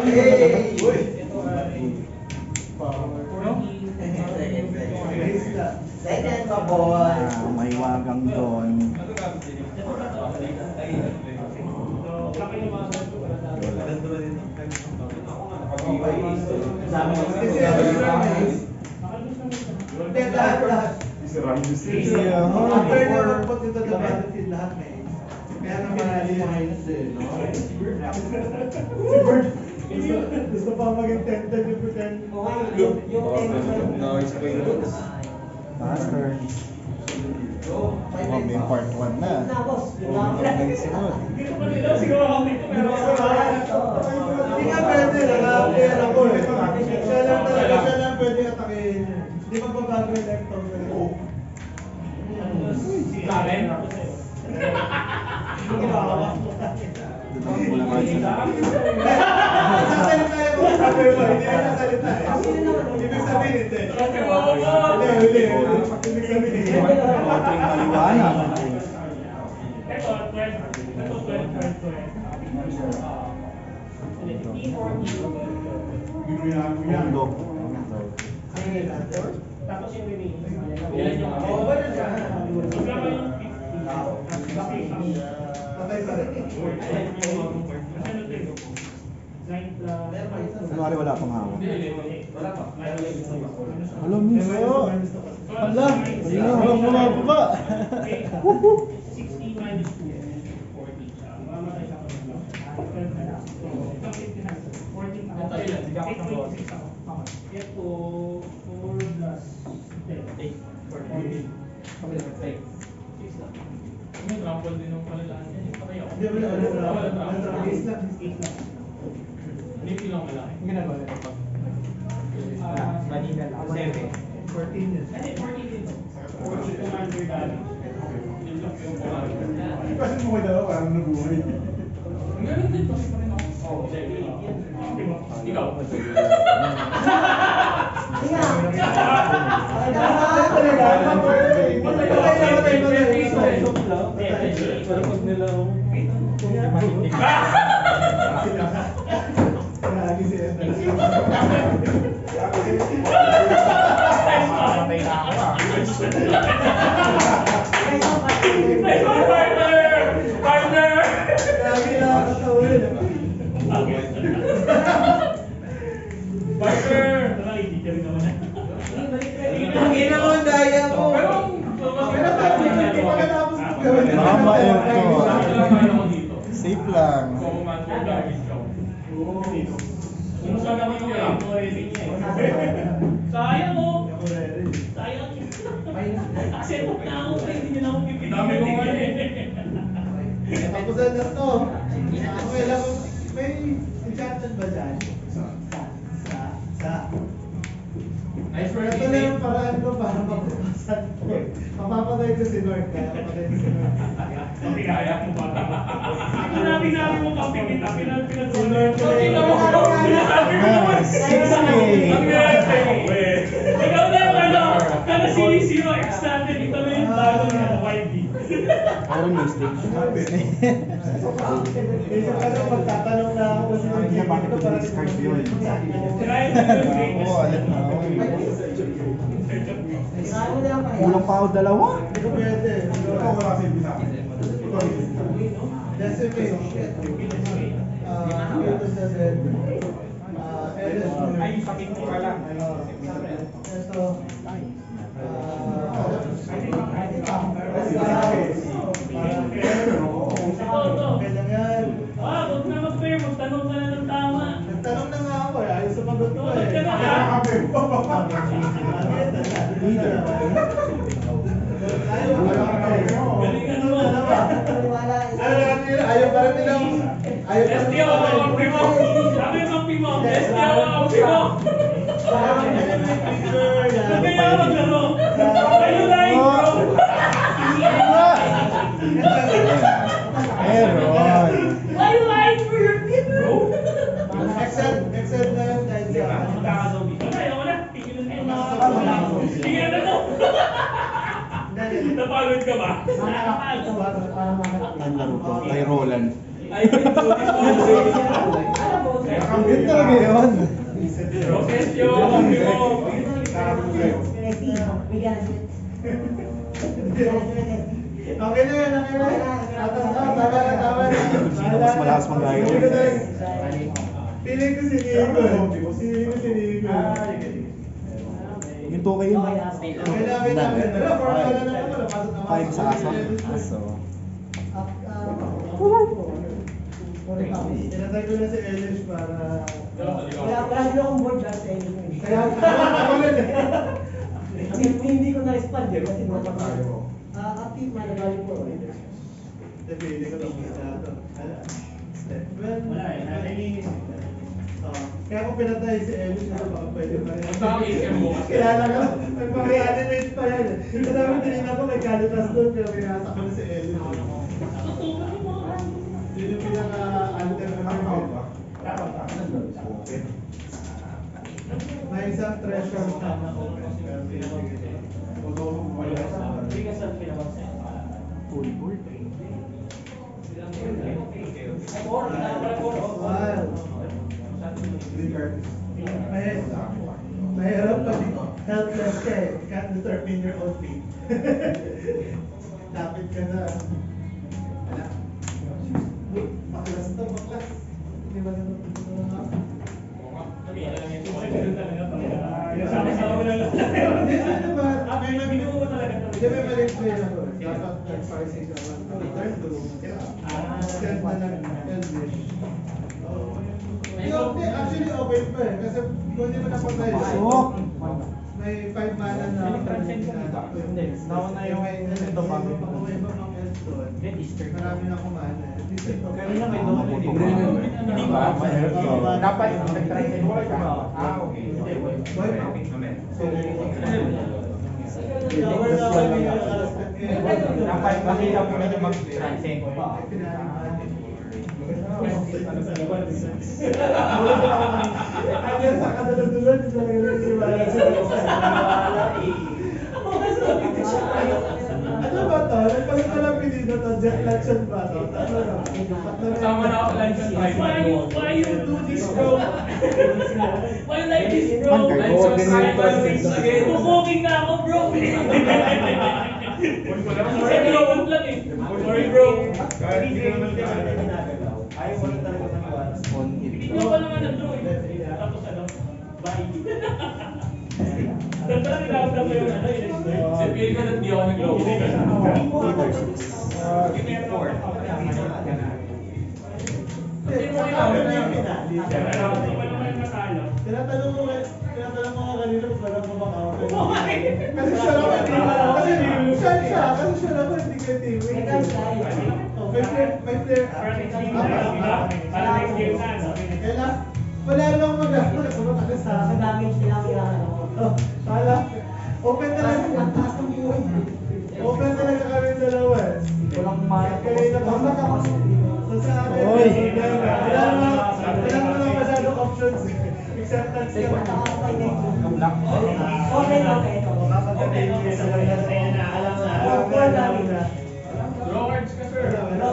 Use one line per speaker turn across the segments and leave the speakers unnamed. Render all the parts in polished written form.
Hey! Uy! Second pa, boss.
May wagang doon.
Hindi, lahat. After na mag-put into the battlefield, lahat may ace. Kaya naman minus eh, no? Si Bird, gusto pa maging tempted yung pretend.
Noise pa yun.
Master. Oh, may part 1 na. May sunod.
Hindi nga pwede, naka-player ako eh. Siya lang talaga, siya lang pwede atakin. Hindi magbabago yung left arm ko. Oo.
Karen?
Sasalita yung sabi mo, hindi na sasalita eh. Ibig sabihin hindi. Hindi. Ibig sabihin hindi.
Konting maliwanag.
Ito, 12.
Mundo.
Tapos yung remaining. Ilan yung
Oo, ba na siya?
Magkano yung 50?
Patay pa rin.
Kunwari wala pang hawak.
Wala pa.
Alam niyo sa'yo. Hala. Walang bumababa.
60 minus 2 is 40 siya. Mamatay siya pa lang. 14 ako. 8.6 ako. Ito, 4 plus 10. 8. Kami lang 6 lang. May trample din ng palalaan yan. Patay ako.
Hindi, wala. Ace lang.
8 lang. Ano yung pilang malaki?
Ang ginagawa nito pag
Manila lang. 7.
14 years.
Hindi, 14 din. 14 commander damage. Yun lang yung commander.
Kasi mo may dalawa, parang nabuhay.
Ang galing din kasi pa rin ako. Oo, ikaw. Barker! Tara, hindi ka rin naman.
Ang ina mo, ang daya ko.
Pero
hindi pa katapos ko gawin.
Mama, yun ko.
ako dito.
Safe lang.
Commander damage ka. Kung saan naman yung lang, already niya eh. Sayang mo! Sayang. Kasi huwag na ako, hindi niya na ako pipilitin. Dami ko nga eh.
Tapos na to. Okay lang. May enchanted ba dyan? Sa.
Nice work,
Ito lang yung paraan ko para mapapasan ko. Mapapatay ko si North, kaya mapatay ko si North.
Hindi kaya mo ba? Sinabi mo pa pipita,
Sinurf ko
Okay
na
na mo. Sinabi mo naman. Ikaw na yung ano, kada sinisiro X natin, ito na yung bago niya, 5D.
Parang mistake.
Kasi kasi magtatanong na ako kasi
Hindi na bakit ko discard yun.
Try mo yung
Oo, alam na ako. Kulang pa ako dalawa.
Hindi ko pwede. Ikaw wala kasi bisa. Decimate. Ito sa red.
Ay, sakit mo ka lang.
Ito. Okay lang yan.
Huwag na mag-fair, magtanong ka na ng tama.
Nagtanong na nga ako eh. Ayaw sumagot ko eh.
Ka na Galingan mo.
Ayaw pa rin nilang. Ayaw pa rin
Besti ako mga kampi mo. Sabi yung kampi mo, besti ako mga kampi mo. Huwag kaya maglaro. Kayo like, bro.
Meron.
Why you lying for your kid, bro?
Except na yun dahil sa
Magkakadaw dito. Ayaw na. Tingnan mo yung mga tingnan na to. Napagod ka ba?
Ang laro ko kay Roland.
Ay,
Yun talaga Okay na yan, okay na yan. Tama na.
Sino mas malakas mag-gaya?
Piling ko si Nico. Si Nico.
Yung 2K yun.
Okay na. Wala, formula na naman. Napasok na ako.
5 sa aso. Aso.
Tinatay ko na si Elish para...
Wala din akong board dahil sa inyo.
Kaya ako rin eh.
Hindi ko na-respond eh, kasi nakapag- active man, nagaling po.
Pili ko lang muna ito. Well,
Wala eh, nalilinis.
kaya kung pinatay si Elish, baka pwede pa rin.
Ang tawag is mo kasi.
Kilala ko, nagpapay-animate pa yan. Ito namin tinignan ko may Calitas doon, pero pinasa ko na si Elish. Yun yung pinaka-alter na kami. May isang treasure na open. Pero pinag-ibig.
Full board.
Mahirap pag helpless ka eh. Can't determine your own fate. Lapit ka na. Wala. Baklas to, baklas. Hindi ba ganun? Hindi ba?
May nabigyan mo ba talaga?
Hindi ba mali play na to? Dapat nag-parsing ka naman. Return to. Send na lang Elvish. Hindi, actually open pa eh. Kasi kung hindi mo napatay.
Pasok!
May 5 mana na.
Nauna yung ito bago.
Kung may iba mga else doon, marami na kumana.
Kanina may doon, hindi ko
Hindi ba?
Dapat nag-try ka. Okay.
Dapat
makita mo na mag-transcend.
Kaya sa kadaladulan, hindi talaga nagsiwala Ano ba to? Nagpalit na lang pinito to, jet laction ba to? Ano na?
Kasama na ako lang sa Why you do this, bro? Why you like this, bro?
Man, kayo, coordinator.
Booking na ako, bro. Kasi global lang eh. Sorry, bro.
Ayaw mo rin talaga maniwala.
On
Hindi
it.
ko pa naman na-draw eh. Tapos ano? Bye. Doon pala nilabda ko yung ano yun. Sabihin ko na di ako nag-global.
Tinatanong mo nga kanina kung parang kumakaw. Kasi siya naman, kasi siya naman hindi ka teammate. Oh, may player. Kaya wala lang mag-ano. Sumatakit sa
Sa
akin.
damage nila kailangan ako.
Wala. Open na lang.
Ang taas ng buhay.
Open talaga kami dalawa eh.
Walang mara.
Kanina pa. So sa akin,
Oy.
wala naman masyadong options. Acceptance ka lang.
Kablock.
Okay.
Draw cards ka, sir.
Wala.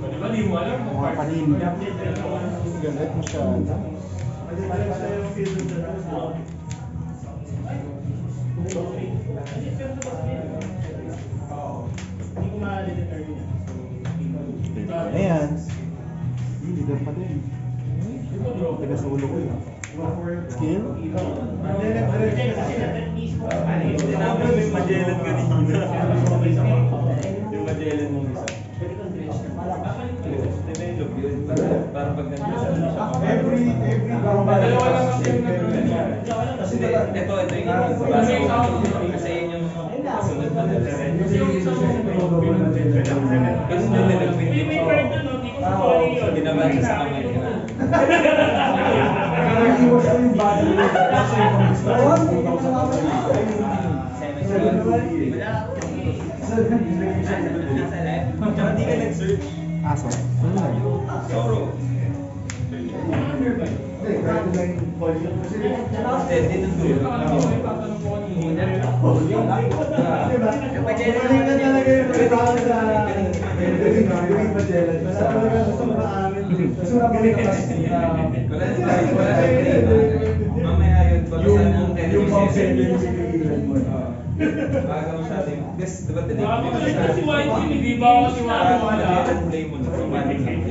Di ba, di mo alam kung
Mga
cards?
panin. Galit mo siya.
Mali pa lang siya yung field sa last.
Hindi ko ma-determine.
Ano yan? Leader pa din.
Hindi ko draw.
Taga sa ulo ko yun. Skill?
Magellan kanina. Yung Magellan mong isa. Develop yun. Para pag nandiyan siya.
Dalawa lang ang yung
Kasi ito yung basa ko. Kasi yun yung kasunod na level.
Kasi yung isang
Kasi yung level
may card na, no? Hindi ko sa sorry yun.
Binaban siya sa kamay niya. Tsaka di ka nag-search.
Aso.
Soro. Hindi nang dulo.
Bumalik na talaga yung tao sa Magellan. Basta talaga gusto ko maamin.
Gusto mo na kasi
Wala sila, wala sila. Mamaya yun, baka sana ang
yung pang 7 yung pinigilan mo.
Baga masyado yung, guys, diba tinignan
Baka
mo
magalit
sa
na si White Team, hindi ba ako si White Team?
play mo na, automatic lang.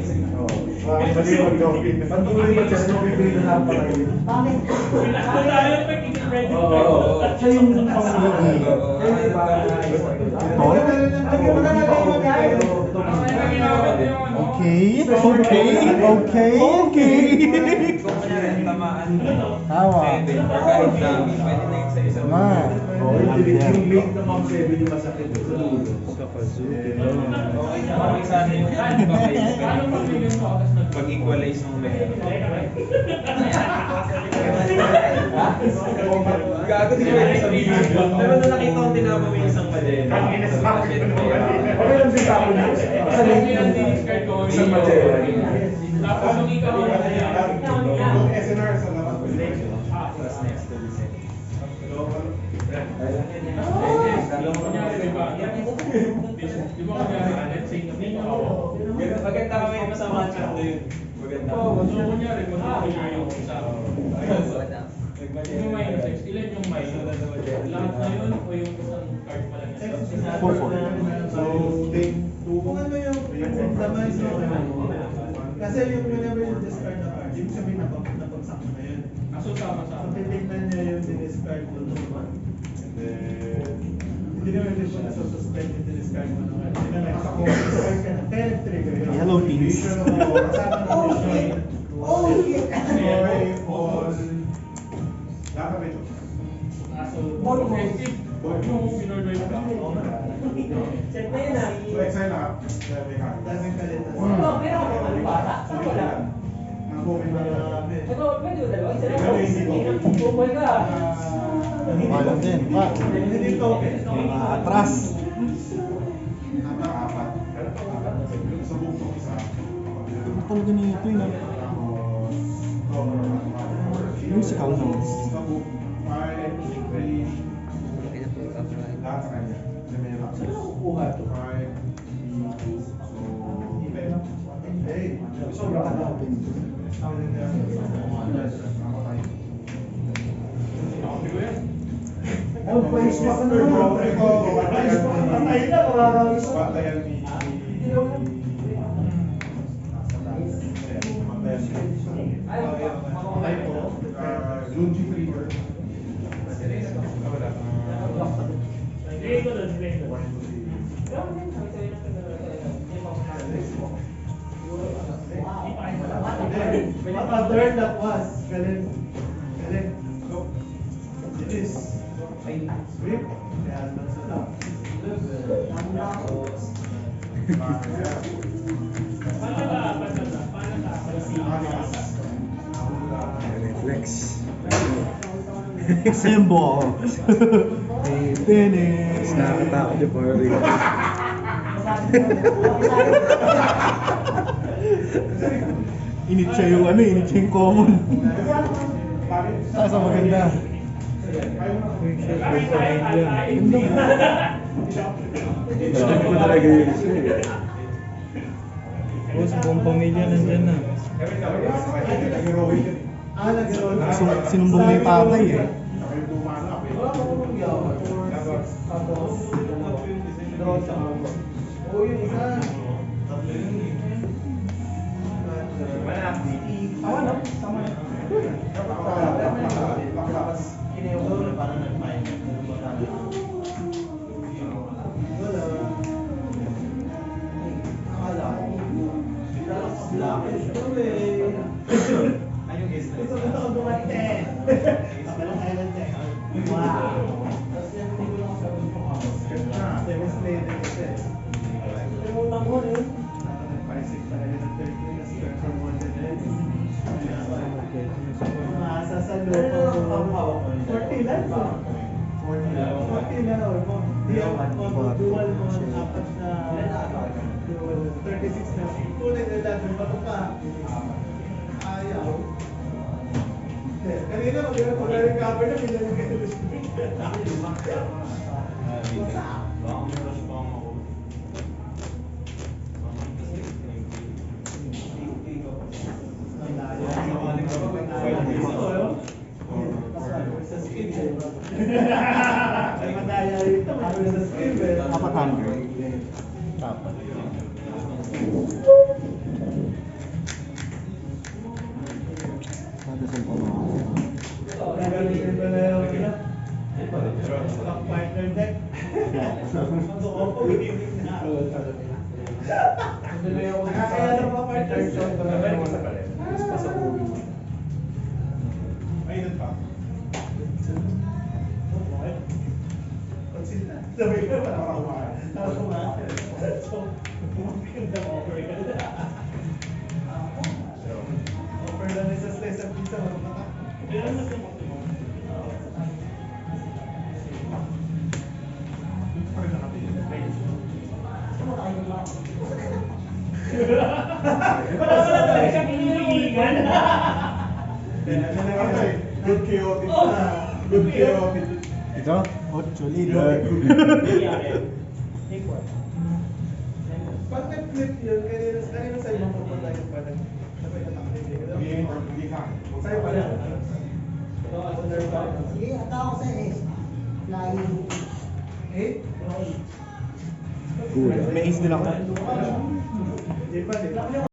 Maliwag daw. Patuloy ba siya? Bibili na lang pala yun.
Bakit?
Pinakita tayo pag i-spread yung
Oo.
Siya yung pang-lagi. Okay, okay.
Kung kunyari, tamaan
Tawa.
7 or kahit dami, pwede na yun sa isang
Ma.
Okay
Yung late na pang 7 yung masakit sa dulo.
Okay sana yung
Paano pag may ganito ako, tapos nag-
pag-equalize ng meron. Gago di ko yung sa video. Pero nung nakita ko tinama mo yung isang Magellan.
Okay lang din sa akin.
Kasi yung discard ko,
Isang Magellan.
tapos nung ikaw yung
SNR sa labas.
Plus next to the set.
kunyari, di ba? Di ba kunyari, let's say, nandito ako.
Maganda kami yung masama siya doon. Maganda.
So, kunyari, mag-clear yung isa. Yung minus X, ilan yung minus? Lahat na yun o yung isang card pa lang yan?
4-4.
So, take 2. Kung ano yung tama is kasi yung whenever you discard na card, ibig sabihin napagsak na yun.
Aso sama-sama.
So, titignan niya yung diniscard mo naman. And then, hindi naman din siya nasususpend yung diniscard mo naman. Hindi naman sa kung discard ka na, kaya nag-trigger yun.
Hello, teams.
Kasama na yun.
Oh, shit!
Aso, offensive. Yung pinordoy mo ba?
Check na yun ah.
Daming kalit na.
Ito, meron ako ano bata? Saan wala? Ito, pwede ba dalawa? Isa lang. Bumay ka.
Walang din. Pa.
Hindi token.
Atras. Ano talaga na ito yun? Musical notes.
Saan ako kukuha ito? Sobra ka na.
Copy ko yan.
Oh, place mo ka na.
Patay na, makakagis.
Sige ko doon, sige ko.
Mapa-turn that was. Galing. Galing. Bilis. Sweep. Kaya naman sila.
Paano ka? Paano ka?
Reflex. Symbol. Finish. Nakakatakot yung pari. Init siya yung ano, init siya yung common. Sa maganda. Sabi ko talaga yun siya eh.
Sa buong pamilya nandyan na.
Nag-roll.
Sinumbong na yung tatay eh.
Wala ko kung yawa. Tapos, draw sa ako. Oo, yung isa. Tatlo yun eh. Tama na. Tama na. Tapos, kinayaw ko na parang nag-mind. Wala. Akala ko. Black. Ayun guys. Ito ko dumante. Kapalang tayo ng tech. Wow. Tapos yan, hindi ko lang sabi ko ako. Demonstrated kasi.
Limutan mo rin.
Nag-paisip talaga ng 30 kasi from one to the next. Maasa sa loob ako. 40 lang ba? 40 lang. Di ako dual mo apat na dual 36 na. Tunay na lang bato pa. Ayaw. Kanina mag-iwan ko na rin cover na pinag
Nadasal pa mga.
Gagawin ko na yung stock partner deck. Mag-o-opo, winning na. Nakakaya ng mga partners. Ayun pa. Consider. Sabi ko, nakakakumahan. So, pumakin na offer ka na. Offer na sa slice of pizza, marunong ka. Kailan mas yung optimum?
Wala talaga siyang hinihingan.
Good chaotic na. Good chaotic.
Ito? 8 leader.
Pag nag-flip yun, kanina sa ibang pupunta yung parang sabay na taklit. Sa'yo pala.
Sige, ata ako sa S. Flying.
Eh?
May ace din ako.
Di ba, di ba?